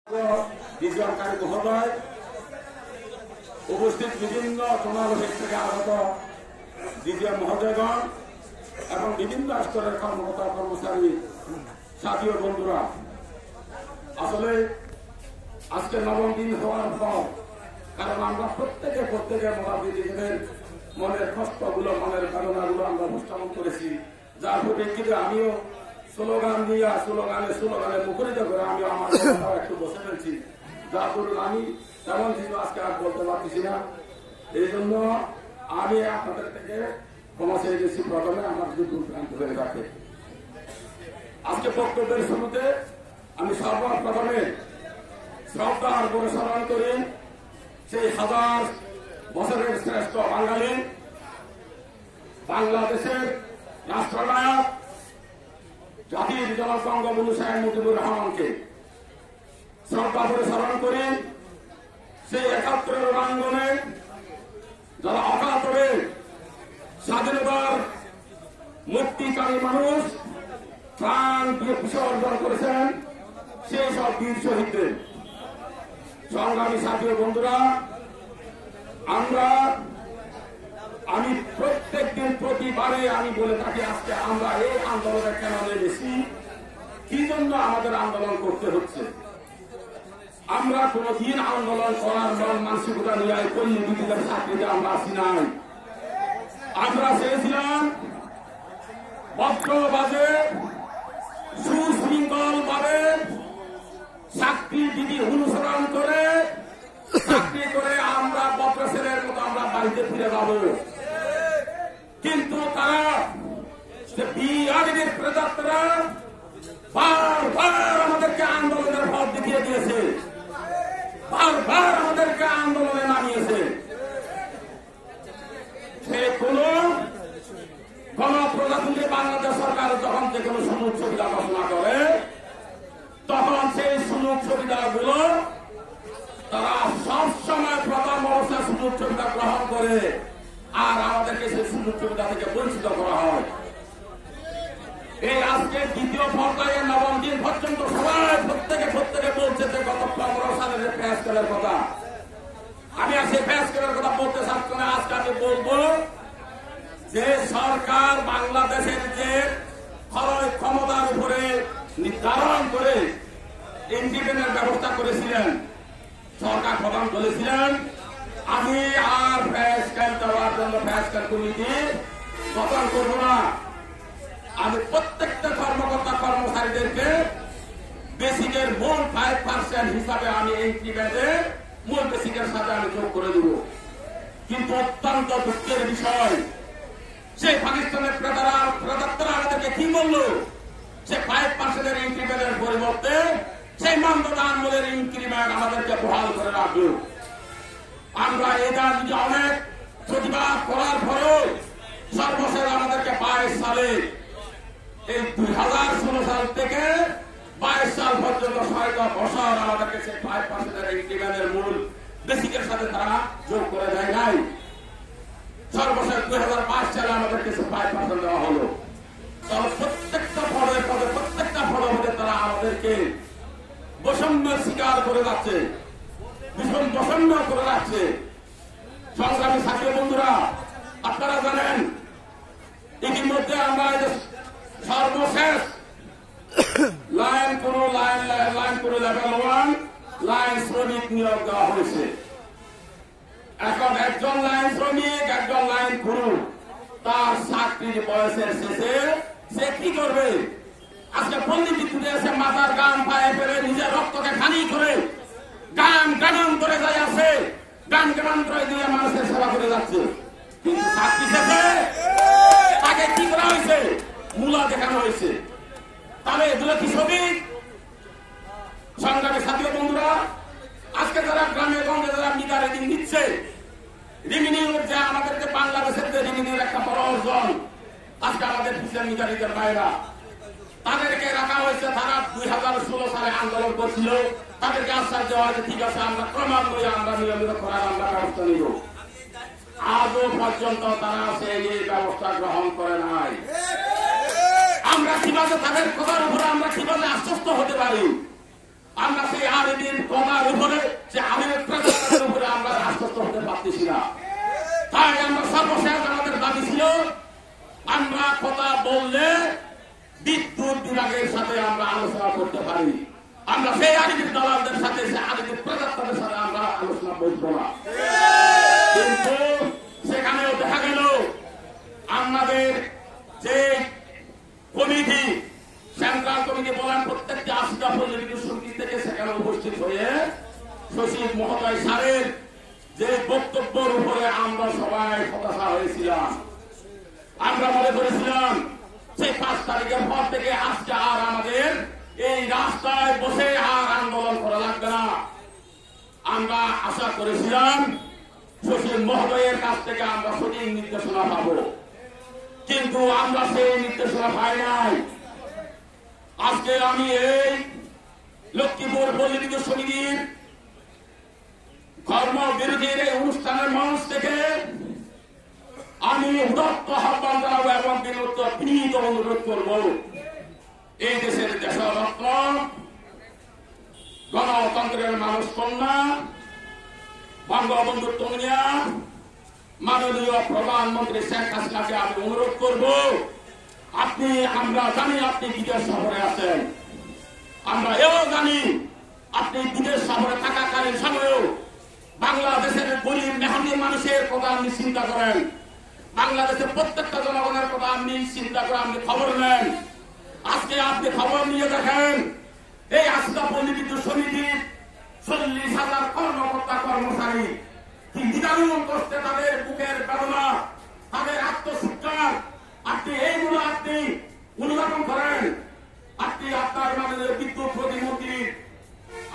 বিজয়কারী মহোদয়, উপস্থিত বিভিন্ন সমাবেশ থেকে আগত বিজয় মহোদয়গণ এবং বিভিন্ন স্তরের কর্মকর্তা কর্মচারী সাথী ও বন্ধুরা, আসলে আজকে নবম দিন হওয়ার পর, কারণ আমরা প্রত্যেকে মোটামুটি মনের কষ্টগুলো, মনের বেদনাগুলো আমরা উপস্থাপন করেছি, যার পরিপ্রেক্ষিতে আমিও স্লোগান দিয়ে স্লোগানে মুখরিত করে আমিও আমার কথাটাও একটু বসে ফেলছি, যার দরুন আমি তেমন কিছু আজকে আর বলতে পারতেছি না। এই জন্য আমি আপনাদের থেকে ক্ষমা চেয়ে গেছি। প্রথমে আমার যদি ভুলভ্রান্তি হয়ে থাকে, আজকে বক্তব্যের শুরুতে আমি সর্বপ্রথমে শ্রদ্ধার করে স্মরণ করি সেই 1000 বছরের শ্রেষ্ঠ বাঙালি, বাংলাদেশের রাষ্ট্রনায়ক, জাতির জনক বঙ্গবন্ধু শেখ মুজিবুর রহমানকে শ্রদ্ধা করে স্মরণ করি। সেই ৭১ রণাঙ্গনে যারা অকাতরে স্বাধীনতার মুক্তিকামী মানুষ প্রাণ দিয়ে বিসর্জন করেছেন, সেই সব বীর শহীদদের। সংগ্রামী সাথী ও বন্ধুরা, আমি প্রত্যেক দিন প্রতিবারে আমি বলে থাকি, আজকে আমরা এই আন্দোলনে কেন নেমেছি, কি জন্য আমাদের আন্দোলন করতে হচ্ছে। আমরা কোনদিন আন্দোলন করার মন মানসিকতা নিয়ে পল্লী বিদ্যুতের চাকরিতে আমরা আসি নাই। আমরা চেয়েছিলাম বজ্রবাজে সুশৃঙ্খল ভাবে চাকরি বিধি অনুসরণ করে চাকরি করে আমরা বজ্রসেনের মতো আমরা বাড়িতে ফিরে যাব। কিন্তু তারা বিআরবির প্রেতাত্রা বারবার আমাদেরকে আন্দোলনের পথ দেখিয়ে দিয়েছে, বারবার আমাদেরকে আন্দোলনে নামিয়েছে। সে কোন গণপ্রজাতন্ত্রী বাংলাদেশ সরকার যখন যে কোনো সুযোগ সুবিধা ঘোষণা করে, তখন সেই সুযোগ সুবিধাগুলো তারা সবসময় প্রথম অবস্থায় সুযোগ সুবিধা গ্রহণ করে, আর আমাদেরকে সেই সুযোগ সুবিধা থেকে বঞ্চিত করা হয়। এই আজকে দ্বিতীয় পর্যায়ে নবম দিন পর্যন্ত সবাই প্রত্যেকে বলছে যে গত 15 সালের যে ফ্যাসকেলের কথা, আমি আর সেই ফ্যাসকেলের কথা বলতে চাচ্ছি না। আজকে আমি বলবো যে সরকার বাংলাদেশের যে খরচ ক্ষমতার উপরে নির্ধারণ করে ইন্ডিপেন্ডেন্ট ব্যবস্থা করেছিলেন, সরকার প্রধান বলেছিলেন আমি আর ফ্যাসকেল দেওয়ার জন্য ফ্যাসকেল কমিটি গঠন করবো না, আমি প্রত্যেকটা কর্মকর্তা কর্মচারীদেরকে বেসিকের মূল 5% হিসাবে আমি ইনক্রিমেন্টের মূল বেসিকের সাথে আমি যোগ করে দেব। কিন্তু অত্যন্ত দুঃখের বিষয়, সেই পাকিস্তানের প্রেতাত্রা আমাদেরকে কি বললো, সে 5% ইনক্রিমেন্টের পরিবর্তে সেই মানবতা আমলের ইনক্রিমেন্ট আমাদেরকে বহাল করে রাখলো। আমরা এটা নিজে অনেক প্রতিবাদ করার পরেও সর্বশেষ আমাদেরকে 22 সালে, এই 2016 সাল থেকে 22 সাল পর্যন্ত 6 বছর আমাদেরকে সেই 5% ইনক্রিমেন্টের মূল বেসিকের সাথে তারা যোগ করে দেয় নাই। সর্বশেষ 2005 সালে আমাদেরকে সেই 5% দেওয়া হলো। তবে প্রত্যেকটা পদে তারা আমাদেরকে বৈষম্যের শিকার করে যাচ্ছে, ভীষণ বৈষম্য করে যাচ্ছে। সংগ্রামী সাথী বন্ধুরা, আপনারা জানেন ইতিমধ্যে আমরা সর্বশেষ লাইন কোনো লেভেল 1 লাইন শ্রমিক নিয়োগ দেওয়া হয়েছে। এখন একজন লাইন শ্রমিক, একজন লাইন ক্রু, তার চাকরির বয়সের শেষে সে কি করবে? আজকে পল্লী বিদ্যুতে এসে মাথার গাম পায়ে ফেলে নিজের রক্তকে খানি করে গান করে যাই আছে, গান করে দিয়ে মানুষের সেবা করে যাচ্ছে। কিন্তু চাকরি শেষে তাকে কি করা হয়েছে? মূলা দেখানো হয়েছে। তাহলে এগুলো কি শ্রমিক? সংগ্রামী সাথী বন্ধুরা, আজকে যারা গ্রামে গঞ্জে যারা মিটা রেডিং দিচ্ছে, রিমিনিউর যে আমাদেরকে বাংলাদেশের যে রিমিনিউর একটা বড় অর্জন, আজকে আমাদের পিছিয়ে মিটারিদের বাইরা তাদেরকে রাখা হয়েছে। তারা 2016 সালে আন্দোলন করছিল, তাদেরকে আশ্বাস দেওয়া হয়েছে ঠিক আছে আমরা ক্রমান্বয়ে আমরা নিয়মিত করার আমরা ব্যবস্থা নিব। আজও পর্যন্ত তারা সেই ব্যবস্থা গ্রহণ করে নাই। আমরা কিভাবে তাদের কথার উপরে আমরা কিভাবে আশ্বস্ত হতে পারি? আমরা সেই আরেকদিন আমরা সেই আলিমের দালালদের সাথে, সেই আলিমের প্রজাতন্ত্রের সাথে আমরা আলোচনা বলবো না। কিন্তু সেখানেও দেখা গেল আমাদের যে কমিটি, সেন্ট্রাল কমিটি বলেন, প্রত্যেকটি 80টা পল্লী সমিতি থেকে সেখানে উপস্থিত হয়ে সচিব মহোদয় স্যারের যে বক্তব্যের উপরে আমরা সবাই হতাশা হয়েছিলাম। আমরা মনে করেছিলাম সেই 5 তারিখের পর থেকে আজকে আর আমাদের এই রাস্তায় বসে আর আন্দোলন করা লাগবে না। আমরা আশা করেছিলাম সচিব মহোদয়ের কাছ থেকে আমরা সঠিক নির্দেশনা পাব, কিন্তু আমরা সেই নির্দেশনা পাই নাই। আজকে আমি এই লক্ষ্মীপুর পল্লী বিদ্যুৎ সমিতির কর্মবিরতির এই অনুষ্ঠানের মঞ্চ থেকে আমি উদাত্ত আহ্বান জানাবো এবং বিনীত অনুরোধ করব, এই দেশের দেশরত্ন, গণতন্ত্রের মানুষ কন্যা, বঙ্গবন্ধু কন্যা, মাননীয় প্রধানমন্ত্রী শেখ হাসিনাকে আমি অনুরোধ করব, আপনি, আমরা জানি আপনি বিদেশ সফরে আছেন, আমরা এও জানি আপনি বিদেশ সফরে থাকাকালীন সময়েও বাংলাদেশের গরিব মেহনতি মানুষের কথা আপনি চিন্তা করেন, বাংলাদেশের প্রত্যেকটা জনগণের কথা আপনি চিন্তা করে আপনি খবর নেন। আজকে আপনি খবর নিয়ে দেখেন এই 80টা পল্লী বিদ্যুৎ সমিতির 40,000 কর্মকর্তা কর্মচারী কি নিদারুণ কষ্টে তাদের বুকের বেদনা, তাদের আত্মচিৎকার, আপনি এইগুলো আপনি অনুধাবন করেন। আপনি আপনার মাননীয় বিদ্যুৎ প্রতিমন্ত্রী,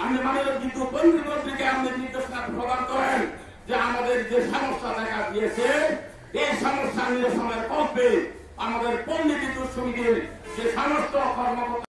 আপনি মাননীয় বিদ্যুৎ মন্ত্রীকে আপনি নির্দেশনা প্রদান করেন যে আমাদের যে সমস্যা দেখা দিয়েছে এই সমস্যা নিরসনের পক্ষে আমাদের পল্লী বিদ্যুৎ সমিতির যে সমস্ত কর্মকর্তা